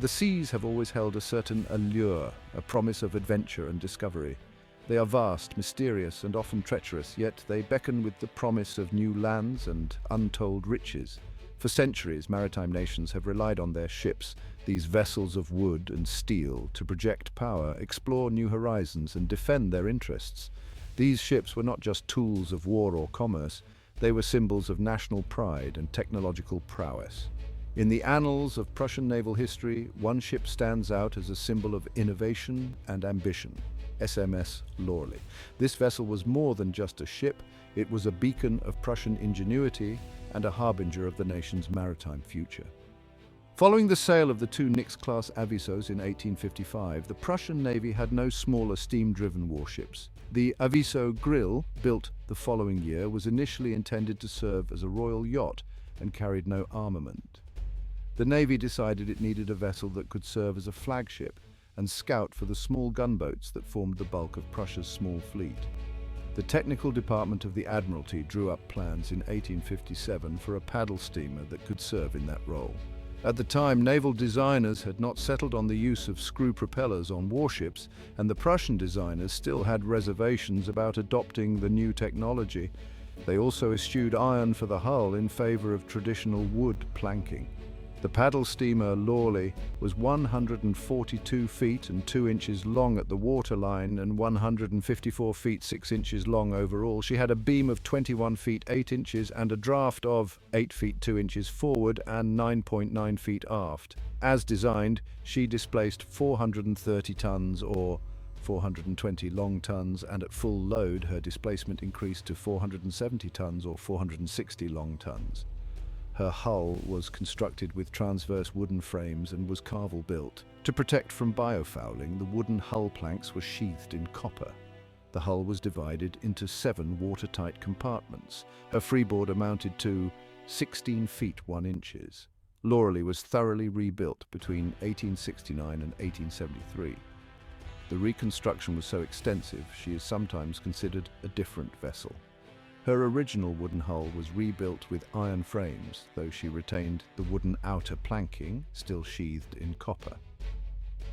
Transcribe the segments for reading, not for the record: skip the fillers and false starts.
The seas have always held a certain allure, a promise of adventure and discovery. They are vast, mysterious, and often treacherous, yet they beckon with the promise of new lands and untold riches. For centuries, maritime nations have relied on their ships, these vessels of wood and steel, to project power, explore new horizons, and defend their interests. These ships were not just tools of war or commerce, they were symbols of national pride and technological prowess. In the annals of Prussian naval history, one ship stands out as a symbol of innovation and ambition: SMS Loreley. This vessel was more than just a ship, it was a beacon of Prussian ingenuity and a harbinger of the nation's maritime future. Following the sale of the two Nix-class Avisos in 1855, the Prussian Navy had no smaller steam-driven warships. The Aviso Grill, built the following year, was initially intended to serve as a royal yacht and carried no armament. The Navy decided it needed a vessel that could serve as a flagship and scout for the small gunboats that formed the bulk of Prussia's small fleet. The technical department of the Admiralty drew up plans in 1857 for a paddle steamer that could serve in that role. At the time, naval designers had not settled on the use of screw propellers on warships, and the Prussian designers still had reservations about adopting the new technology. They also eschewed iron for the hull in favor of traditional wood planking. The paddle steamer Loreley was 142 feet and 2 inches long at the waterline and 154 feet 6 inches long overall. She had a beam of 21 feet 8 inches and a draft of 8 feet 2 inches forward and 9.9 feet aft. As designed, she displaced 430 tons or 420 long tons, and at full load her displacement increased to 470 tons or 460 long tons. Her hull was constructed with transverse wooden frames and was carvel built. To protect from biofouling, the wooden hull planks were sheathed in copper. The hull was divided into 7 watertight compartments. Her freeboard amounted to 16 feet 1 inches. Loreley was thoroughly rebuilt between 1869 and 1873. The reconstruction was so extensive, she is sometimes considered a different vessel. Her original wooden hull was rebuilt with iron frames, though she retained the wooden outer planking, still sheathed in copper.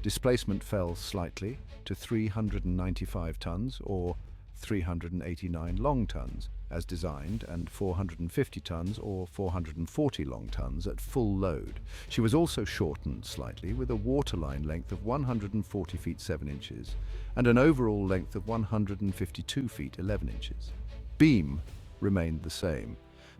Displacement fell slightly to 395 tons, or 389 long tons, as designed, and 450 tons, or 440 long tons, at full load. She was also shortened slightly, with a waterline length of 140 feet 7 inches, and an overall length of 152 feet 11 inches. Beam remained the same,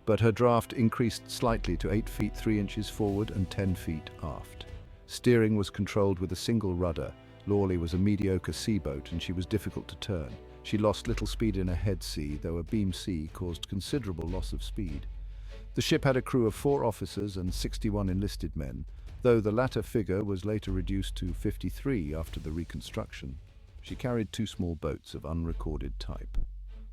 but her draft increased slightly to 8 feet 3 inches forward and 10 feet aft. Steering was controlled with a single rudder. Loreley was a mediocre seaboat and she was difficult to turn. She lost little speed in a head sea, though a beam sea caused considerable loss of speed. The ship had a crew of 4 officers and 61 enlisted men, though the latter figure was later reduced to 53 after the Reconstruction. She carried 2 small boats of unrecorded type.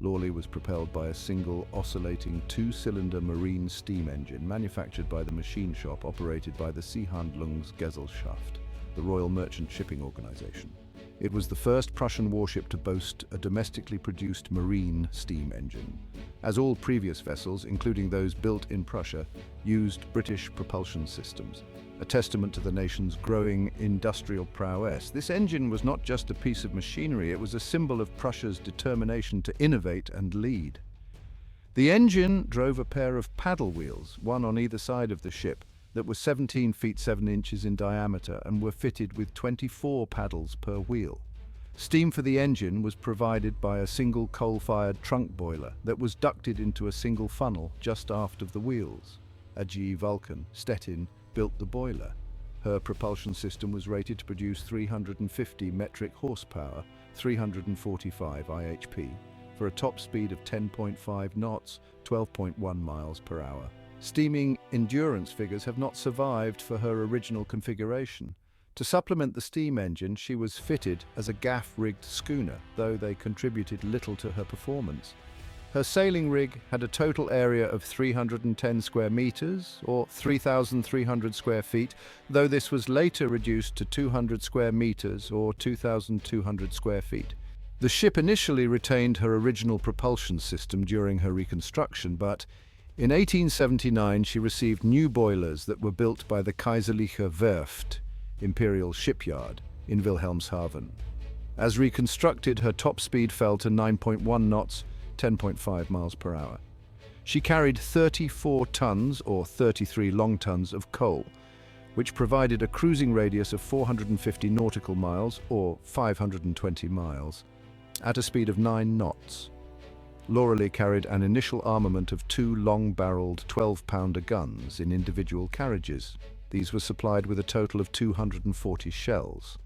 Loreley was propelled by a single oscillating 2-cylinder marine steam engine manufactured by the machine shop operated by the Seehandlungsgesellschaft, the Royal Merchant Shipping Organization. It was the first Prussian warship to boast a domestically produced marine steam engine, as all previous vessels, including those built in Prussia, used British propulsion systems, a testament to the nation's growing industrial prowess. This engine was not just a piece of machinery, it was a symbol of Prussia's determination to innovate and lead. The engine drove a pair of paddle wheels, one on either side of the ship, that were 17 feet 7 inches in diameter and were fitted with 24 paddles per wheel. Steam for the engine was provided by a single coal-fired trunk boiler that was ducted into a single funnel just aft of the wheels. A.G. Vulcan, Stettin, built the boiler. Her propulsion system was rated to produce 350 metric horsepower, 345 IHP, for a top speed of 10.5 knots, 12.1 miles per hour. Steaming endurance figures have not survived for her original configuration. To supplement the steam engine, she was fitted as a gaff-rigged schooner, though they contributed little to her performance. Her sailing rig had a total area of 310 square meters, or 3,300 square feet, though this was later reduced to 200 square meters, or 2,200 square feet. The ship initially retained her original propulsion system during her reconstruction, but in 1879 she received new boilers that were built by the Kaiserliche Werft Imperial Shipyard in Wilhelmshaven. As reconstructed, her top speed fell to 9.1 knots, 10.5 miles per hour. She carried 34 tons, or 33 long tons, of coal, which provided a cruising radius of 450 nautical miles, or 520 miles, at a speed of 9 knots. Loreley carried an initial armament of 2 long-barreled 12-pounder guns in individual carriages. These were supplied with a total of 240 shells.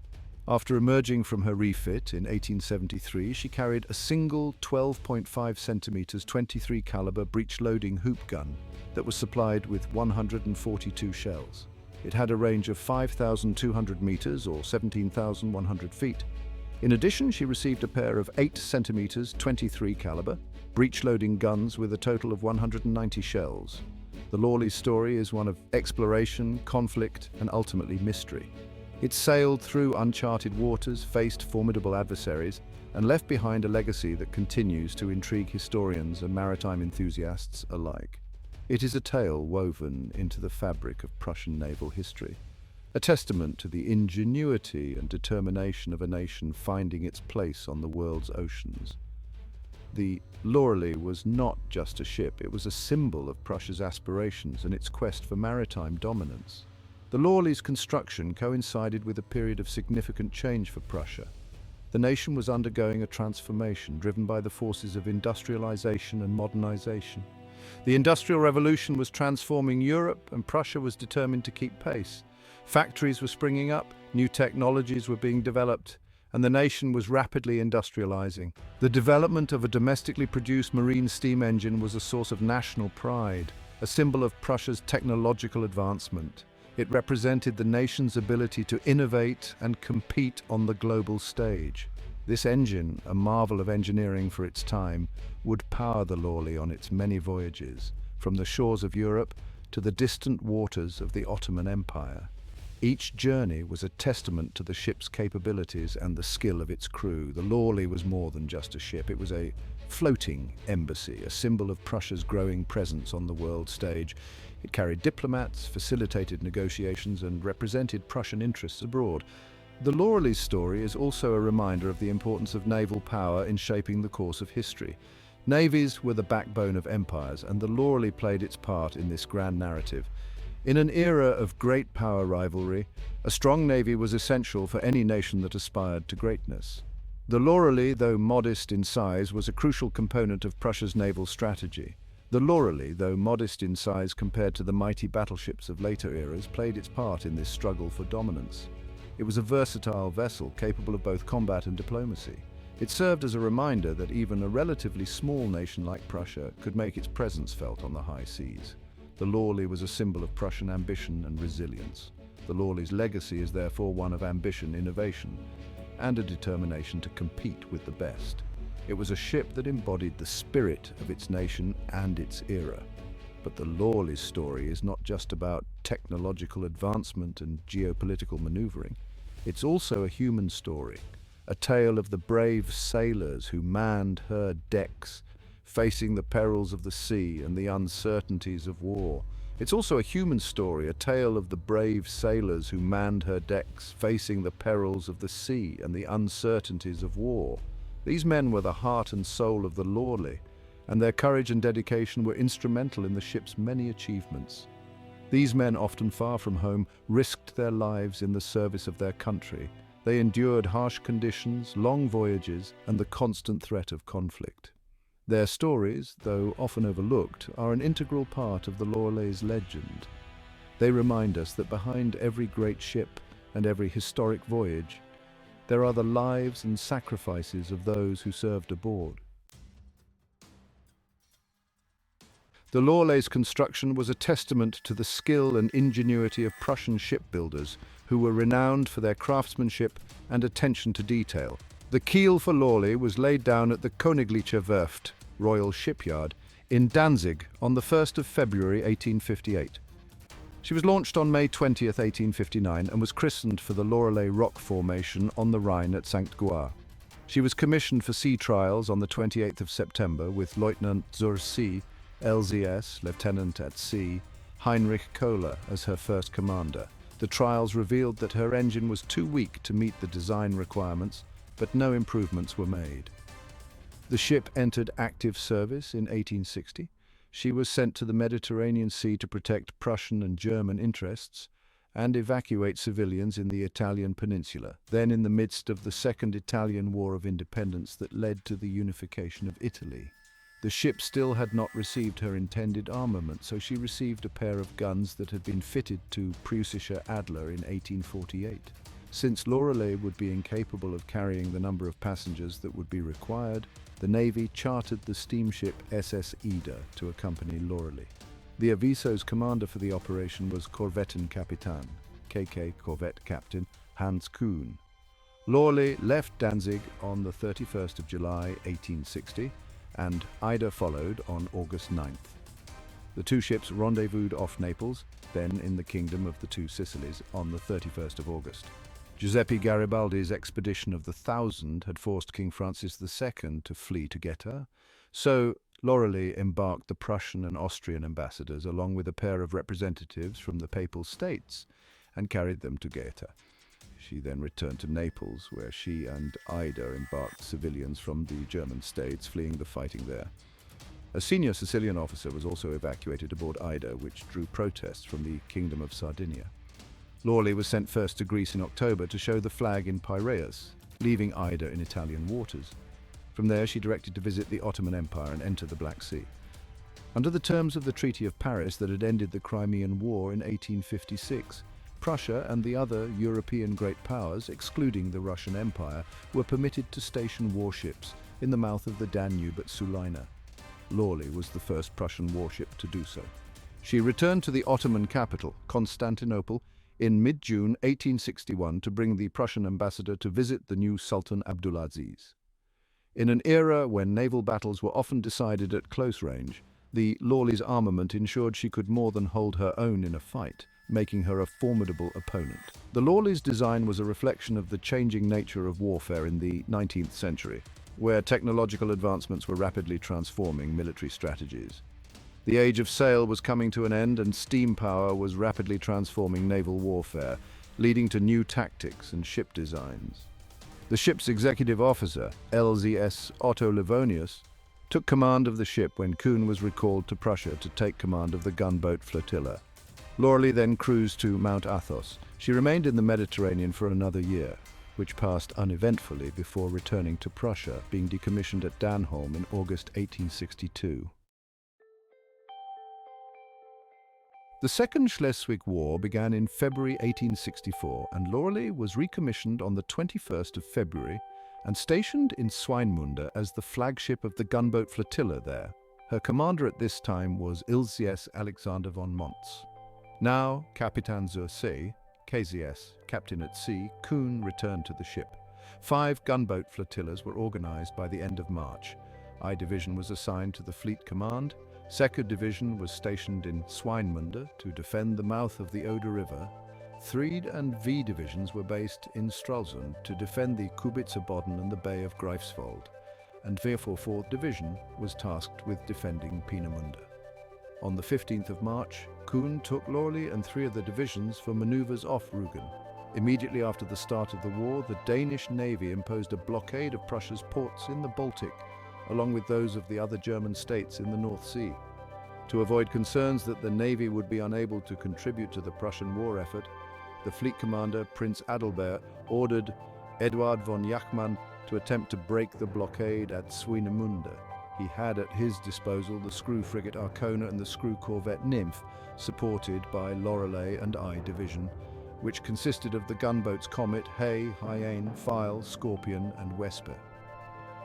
After emerging from her refit in 1873, she carried a single 12.5 centimeters 23 caliber breech-loading hoop gun that was supplied with 142 shells. It had a range of 5,200 meters or 17,100 feet. In addition, she received a pair of 8 centimeters 23 caliber breech-loading guns with a total of 190 shells. The Loreley story is one of exploration, conflict, and ultimately mystery. It sailed through uncharted waters, faced formidable adversaries, and left behind a legacy that continues to intrigue historians and maritime enthusiasts alike. It is a tale woven into the fabric of Prussian naval history, a testament to the ingenuity and determination of a nation finding its place on the world's oceans. The Loreley was not just a ship, it was a symbol of Prussia's aspirations and its quest for maritime dominance. The Loreley's construction coincided with a period of significant change for Prussia. The nation was undergoing a transformation driven by the forces of industrialization and modernization. The Industrial Revolution was transforming Europe, and Prussia was determined to keep pace. Factories were springing up, new technologies were being developed, and the nation was rapidly industrializing. The development of a domestically produced marine steam engine was a source of national pride, a symbol of Prussia's technological advancement. It represented the nation's ability to innovate and compete on the global stage. This engine, a marvel of engineering for its time, would power the Loreley on its many voyages, from the shores of Europe to the distant waters of the Ottoman Empire. Each journey was a testament to the ship's capabilities and the skill of its crew. The Loreley was more than just a ship. It was a floating embassy, a symbol of Prussia's growing presence on the world stage. It carried diplomats, facilitated negotiations, and represented Prussian interests abroad. The Loreley's story is also a reminder of the importance of naval power in shaping the course of history. Navies were the backbone of empires, and the Loreley played its part in this grand narrative. In an era of great power rivalry, a strong navy was essential for any nation that aspired to greatness. The Loreley, though modest in size, was a crucial component of Prussia's naval strategy. The Loreley, though modest in size compared to the mighty battleships of later eras, played its part in this struggle for dominance. It was a versatile vessel capable of both combat and diplomacy. It served as a reminder that even a relatively small nation like Prussia could make its presence felt on the high seas. The Loreley was a symbol of Prussian ambition and resilience. The Loreley's legacy is therefore one of ambition, innovation, and a determination to compete with the best. It was a ship that embodied the spirit of its nation and its era. But the Loreley's story is not just about technological advancement and geopolitical maneuvering. It's also a human story, a tale of the brave sailors who manned her decks, facing the perils of the sea and the uncertainties of war. It's also a human story, a tale of the brave sailors who manned her decks, facing the perils of the sea and the uncertainties of war. These men were the heart and soul of the Loreley, and their courage and dedication were instrumental in the ship's many achievements. These men, often far from home, risked their lives in the service of their country. They endured harsh conditions, long voyages, and the constant threat of conflict. Their stories, though often overlooked, are an integral part of the Loreley's legend. They remind us that behind every great ship and every historic voyage, there are the lives and sacrifices of those who served aboard. The Loreley's construction was a testament to the skill and ingenuity of Prussian shipbuilders, who were renowned for their craftsmanship and attention to detail. The keel for Loreley was laid down at the Königlicher Werft, Royal Shipyard, in Danzig on the 1st of February 1858. She was launched on May 20th, 1859, and was christened for the Loreley Rock Formation on the Rhine at St. Gouar. She was commissioned for sea trials on the 28th of September with Lieutenant zur See, LZS, Lieutenant at Sea, Heinrich Kohler as her first commander. The trials revealed that her engine was too weak to meet the design requirements, but no improvements were made. The ship entered active service in 1860. She was sent to the Mediterranean Sea to protect Prussian and German interests and evacuate civilians in the Italian peninsula, then in the midst of the Second Italian War of Independence that led to the unification of Italy. The ship still had not received her intended armament, so she received a pair of guns that had been fitted to Prussia Adler in 1848. Since Loreley would be incapable of carrying the number of passengers that would be required, the Navy chartered the steamship SS Ida to accompany Loreley. The Aviso's commander for the operation was Korvettenkapitän, KK Corvette Captain, Hans Kuhn. Loreley left Danzig on the 31st of July 1860, and Ida followed on August 9th. The two ships rendezvoused off Naples, then in the Kingdom of the Two Sicilies, on the 31st of August. Giuseppe Garibaldi's expedition of the Thousand had forced King Francis II to flee to Gaeta, so Loreley embarked the Prussian and Austrian ambassadors along with a pair of representatives from the Papal States and carried them to Gaeta. She then returned to Naples, where she and Ida embarked civilians from the German states fleeing the fighting there. A senior Sicilian officer was also evacuated aboard Ida, which drew protests from the Kingdom of Sardinia. Loreley was sent first to Greece in October to show the flag in Piraeus, leaving Ida in Italian waters. From there she directed to visit the Ottoman Empire and enter the Black Sea. Under the terms of the Treaty of Paris that had ended the Crimean War in 1856, Prussia and the other European great powers, excluding the Russian Empire, were permitted to station warships in the mouth of the Danube at Sulina. Loreley was the first Prussian warship to do so. She returned to the Ottoman capital, Constantinople, in mid-June 1861 to bring the Prussian ambassador to visit the new Sultan Abdulaziz. In an era when naval battles were often decided at close range, the Loreley's armament ensured she could more than hold her own in a fight, making her a formidable opponent. The Loreley's design was a reflection of the changing nature of warfare in the 19th century, where technological advancements were rapidly transforming military strategies. The age of sail was coming to an end, and steam power was rapidly transforming naval warfare, leading to new tactics and ship designs. The ship's executive officer, LZS Otto Livonius, took command of the ship when Kuhn was recalled to Prussia to take command of the gunboat flotilla. Loreley then cruised to Mount Athos. She remained in the Mediterranean for another year, which passed uneventfully before returning to Prussia, being decommissioned at Danholm in August 1862. The Second Schleswig War began in February 1864, and Loreley was recommissioned on the 21st of February and stationed in Swinemünde as the flagship of the gunboat flotilla there. Her commander at this time was LZS Alexander von Montz. Now Kapitän zur See, KZS, Captain at Sea, Kuhn returned to the ship. 5 gunboat flotillas were organized by the end of March. I Division was assigned to the Fleet Command. Second Division was stationed in Swinemünde to defend the mouth of the Oder River. 3 and V Divisions were based in Stralsund to defend the Kubica Bodden and the Bay of Greifswald, and therefore 4th Division was tasked with defending Peenemünde. On the 15th of March, Kuhn took Loreley and 3 of the divisions for maneuvers off Rügen. Immediately after the start of the war, the Danish Navy imposed a blockade of Prussia's ports in the Baltic, along with those of the other German states in the North Sea. To avoid concerns that the Navy would be unable to contribute to the Prussian war effort, the fleet commander, Prince Adalbert, ordered Eduard von Jachmann to attempt to break the blockade at Swinemünde. He had at his disposal the screw frigate Arcona and the screw corvette Nymph, supported by Loreley and I Division, which consisted of the gunboats Comet, Hay, Hyane, File, Scorpion and Wesper.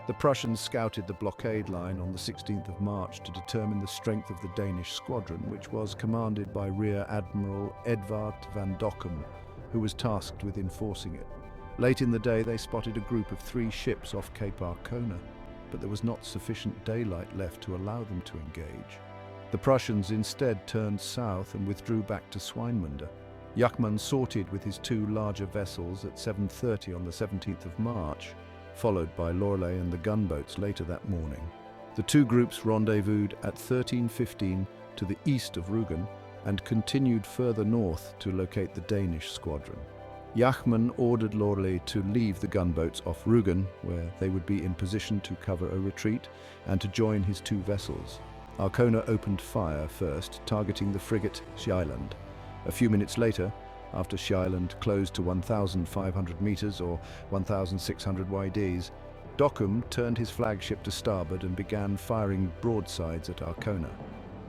The Prussians scouted the blockade line on the 16th of March to determine the strength of the Danish squadron, which was commanded by Rear Admiral Edvard van Dockum, who was tasked with enforcing it. Late in the day, they spotted a group of 3 ships off Cape Arcona, but there was not sufficient daylight left to allow them to engage. The Prussians instead turned south and withdrew back to Swinemünde. Jachmann sorted with his 2 larger vessels at 7:30 on the 17th of March, followed by Loreley and the gunboats later that morning. The 2 groups rendezvoused at 13:15 to the east of Rügen and continued further north to locate the Danish squadron. Jachmann ordered Loreley to leave the gunboats off Rügen, where they would be in position to cover a retreat, and to join his two vessels. Arkona opened fire first, targeting the frigate Schieland. A few minutes later, after Schieland closed to 1,500 meters or 1,600 YDs, Dockum turned his flagship to starboard and began firing broadsides at Arkona.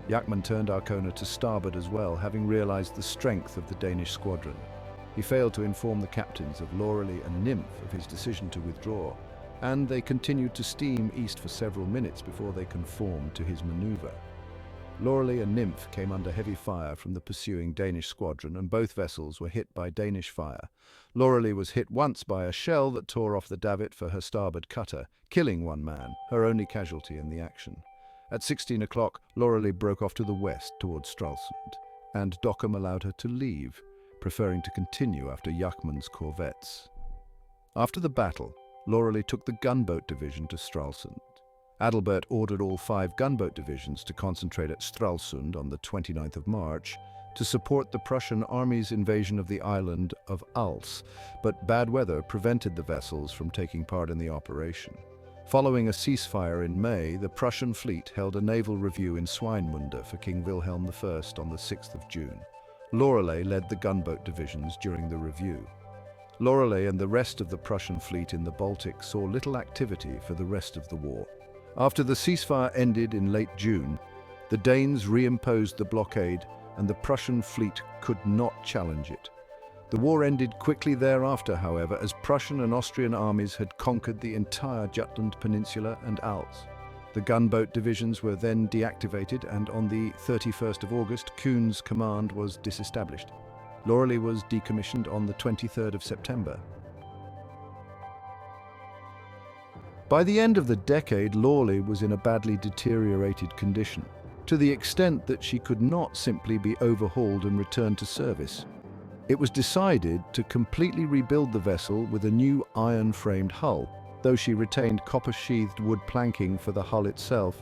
Jachmann turned Arkona to starboard as well, having realized the strength of the Danish squadron. He failed to inform the captains of Loreley and Nymph of his decision to withdraw, and they continued to steam east for several minutes before they conformed to his maneuver. Loreley and Nymph came under heavy fire from the pursuing Danish squadron, and both vessels were hit by Danish fire. Loreley was hit once by a shell that tore off the davit for her starboard cutter, killing one man, her only casualty in the action. At 16 o'clock, Loreley broke off to the west towards Stralsund, and Dockum allowed her to leave, preferring to continue after Jachmann's corvettes. After the battle, Loreley took the gunboat division to Stralsund. Adalbert ordered all 5 gunboat divisions to concentrate at Stralsund on the 29th of March to support the Prussian army's invasion of the island of Als, but bad weather prevented the vessels from taking part in the operation. Following a ceasefire in May, the Prussian fleet held a naval review in Swinemunde for King Wilhelm I on the 6th of June. Loreley led the gunboat divisions during the review. Loreley and the rest of the Prussian fleet in the Baltic saw little activity for the rest of the war. After the ceasefire ended in late June, the Danes reimposed the blockade and the Prussian fleet could not challenge it. The war ended quickly thereafter, however, as Prussian and Austrian armies had conquered the entire Jutland Peninsula and Als. The gunboat divisions were then deactivated, and on the 31st of August, Kuhn's command was disestablished. Loreley was decommissioned on the 23rd of September. By the end of the decade, Loreley was in a badly deteriorated condition, to the extent that she could not simply be overhauled and returned to service. It was decided to completely rebuild the vessel with a new iron-framed hull, though she retained copper-sheathed wood planking for the hull itself.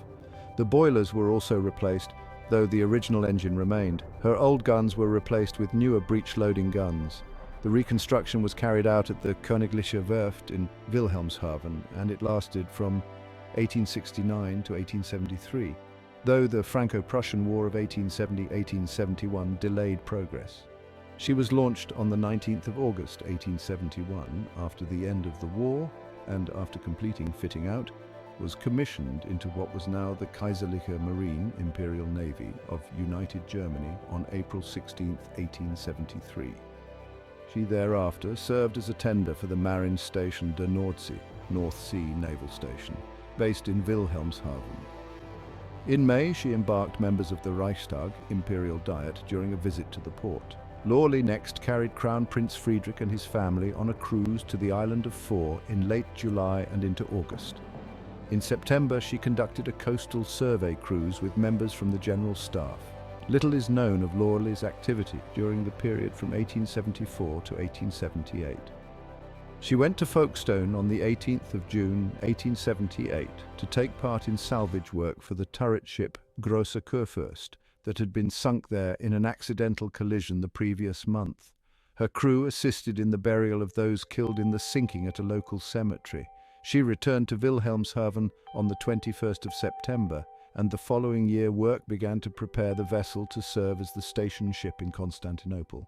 The boilers were also replaced, though the original engine remained. Her old guns were replaced with newer breech-loading guns. The reconstruction was carried out at the Königliche Werft in Wilhelmshaven, and it lasted from 1869 to 1873, though the Franco-Prussian War of 1870-1871 delayed progress. She was launched on the 19th of August 1871 after the end of the war, and after completing fitting out, was commissioned into what was now the Kaiserliche Marine Imperial Navy of United Germany on April 16, 1873. She thereafter served as a tender for the Marinestation der Nordsee, North Sea Naval Station, based in Wilhelmshaven. In May, she embarked members of the Reichstag Imperial Diet during a visit to the port. Loreley next carried Crown Prince Friedrich and his family on a cruise to the island of Four in late July and into August. In September, she conducted a coastal survey cruise with members from the General Staff. Little is known of Loreley's activity during the period from 1874 to 1878. She went to Folkestone on the 18th of June 1878 to take part in salvage work for the turret ship Großer Kurfürst that had been sunk there in an accidental collision the previous month. Her crew assisted in the burial of those killed in the sinking at a local cemetery. She returned to Wilhelmshaven on the 21st of September, and the following year work began to prepare the vessel to serve as the station ship in Constantinople.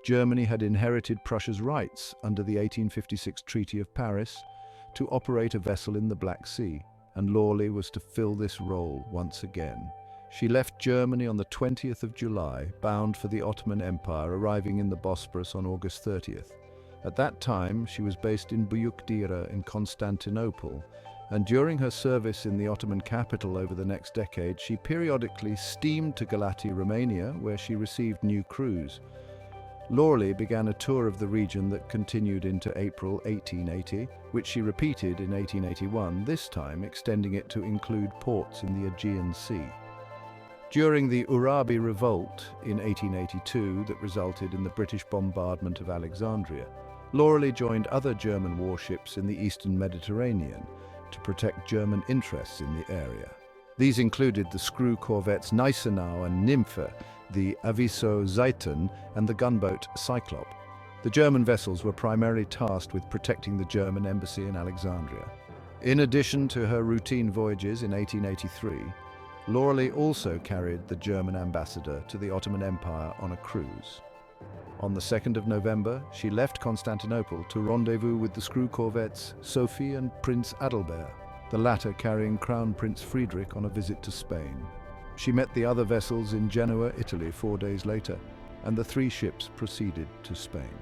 Germany had inherited Prussia's rights under the 1856 Treaty of Paris to operate a vessel in the Black Sea, and Loreley was to fill this role once again. She left Germany on the 20th of July, bound for the Ottoman Empire, arriving in the Bosporus on August 30th. At that time, she was based in Büyükdere in Constantinople, and during her service in the Ottoman capital over the next decade, she periodically steamed to Galati, Romania, where she received new crews. Loreley began a tour of the region that continued into April 1880, which she repeated in 1881, this time extending it to include ports in the Aegean Sea. During the Urabi Revolt in 1882 that resulted in the British bombardment of Alexandria, Loreley joined other German warships in the eastern Mediterranean to protect German interests in the area. These included the screw corvettes Gneisenau and Nymphe, the Aviso Zeiton, and the gunboat Cyclop. The German vessels were primarily tasked with protecting the German embassy in Alexandria. In addition to her routine voyages in 1883, Loreley also carried the German ambassador to the Ottoman Empire on a cruise. On the 2nd of November, she left Constantinople to rendezvous with the screw corvettes Sophie and Prince Adalbert, the latter carrying Crown Prince Friedrich on a visit to Spain. She met the other vessels in Genoa, Italy 4 days later, and the 3 ships proceeded to Spain.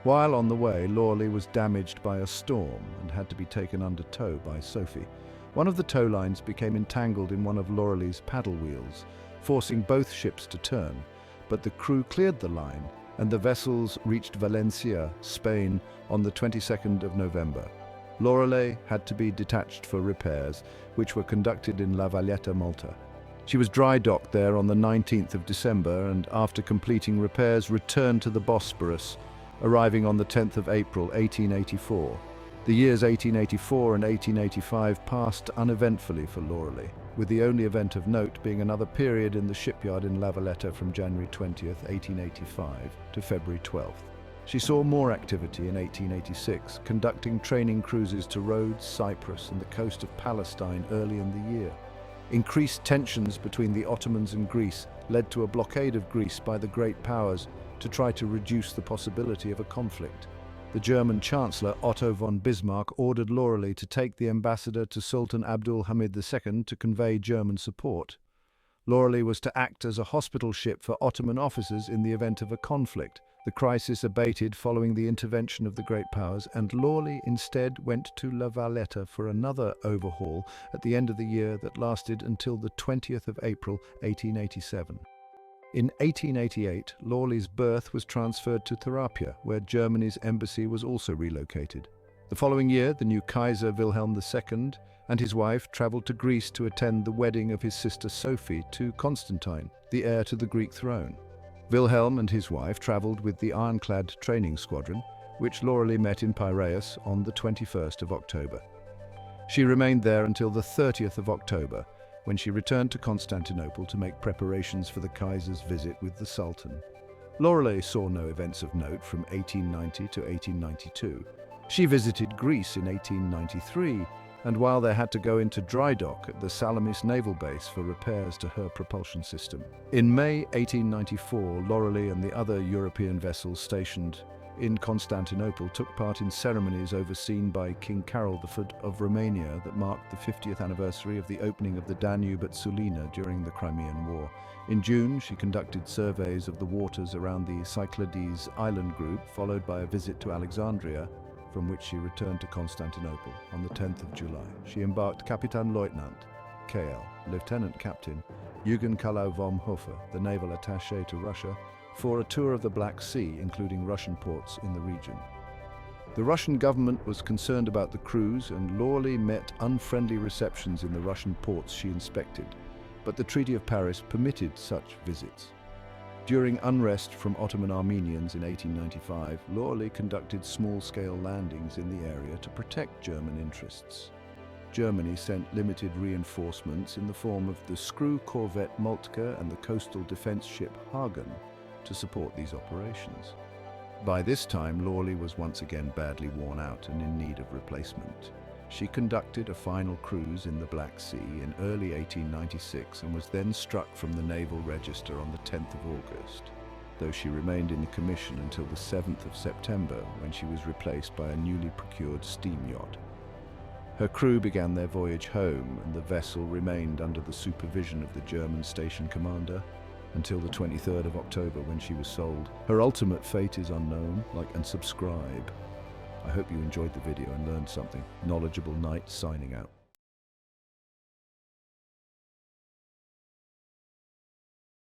While on the way, Loreley was damaged by a storm and had to be taken under tow by Sophie. One of the tow lines became entangled in one of Loreley's paddle wheels, forcing both ships to turn, but the crew cleared the line and the vessels reached Valencia, Spain, on the 22nd of November. Loreley had to be detached for repairs, which were conducted in La Valletta, Malta. She was dry docked there on the 19th of December and, after completing repairs, returned to the Bosporus, arriving on the 10th of April 1884. The years 1884 and 1885 passed uneventfully for Loreley, with the only event of note being another period in the shipyard in La Valletta from January 20th, 1885 to February 12th. She saw more activity in 1886, conducting training cruises to Rhodes, Cyprus, and the coast of Palestine early in the year. Increased tensions between the Ottomans and Greece led to a blockade of Greece by the great powers to try to reduce the possibility of a conflict. The German Chancellor Otto von Bismarck ordered Loreley to take the ambassador to Sultan Abdul Hamid II to convey German support. Loreley was to act as a hospital ship for Ottoman officers in the event of a conflict. The crisis abated following the intervention of the great powers, and Loreley instead went to La Valletta for another overhaul at the end of the year that lasted until the 20th of April 1887. In 1888, Loreley's berth was transferred to Therapia, where Germany's embassy was also relocated. The following year, the new Kaiser Wilhelm II and his wife travelled to Greece to attend the wedding of his sister Sophie to Constantine, the heir to the Greek throne. Wilhelm and his wife travelled with the ironclad training squadron, which Loreley met in Piraeus on the 21st of October. She remained there until the 30th of October, when she returned to Constantinople to make preparations for the Kaiser's visit with the Sultan. Loreley saw no events of note from 1890 to 1892. She visited Greece in 1893, and while they had to go into dry dock at the Salamis naval base for repairs to her propulsion system. In May 1894, Loreley and the other European vessels stationed in Constantinople took part in ceremonies overseen by King Carol IV of Romania that marked the 50th anniversary of the opening of the Danube at Sulina during the Crimean War. In June, she conducted surveys of the waters around the Cyclades island group, followed by a visit to Alexandria, from which she returned to Constantinople on the 10th of July. She embarked Kapitanleutnant KL, Lieutenant Captain Eugen Kalau vom Hofer, the naval attaché to Russia, for a tour of the Black Sea, including Russian ports in the region. The Russian government was concerned about the cruise, and Loreley met unfriendly receptions in the Russian ports she inspected, but the Treaty of Paris permitted such visits. During unrest from Ottoman Armenians in 1895, Loreley conducted small-scale landings in the area to protect German interests. Germany sent limited reinforcements in the form of the screw corvette Moltke and the coastal defense ship Hagen to support these operations. By this time, Loreley was once again badly worn out and in need of replacement. She conducted a final cruise in the Black Sea in early 1896 and was then struck from the Naval Register on the 10th of August, though she remained in commission until the 7th of September, when she was replaced by a newly procured steam yacht. Her crew began their voyage home, and the vessel remained under the supervision of the German station commander until the 23rd of October, when she was sold. Her ultimate fate is unknown. Like and subscribe. I hope you enjoyed the video and learned something. Knowledgeable Knight signing out.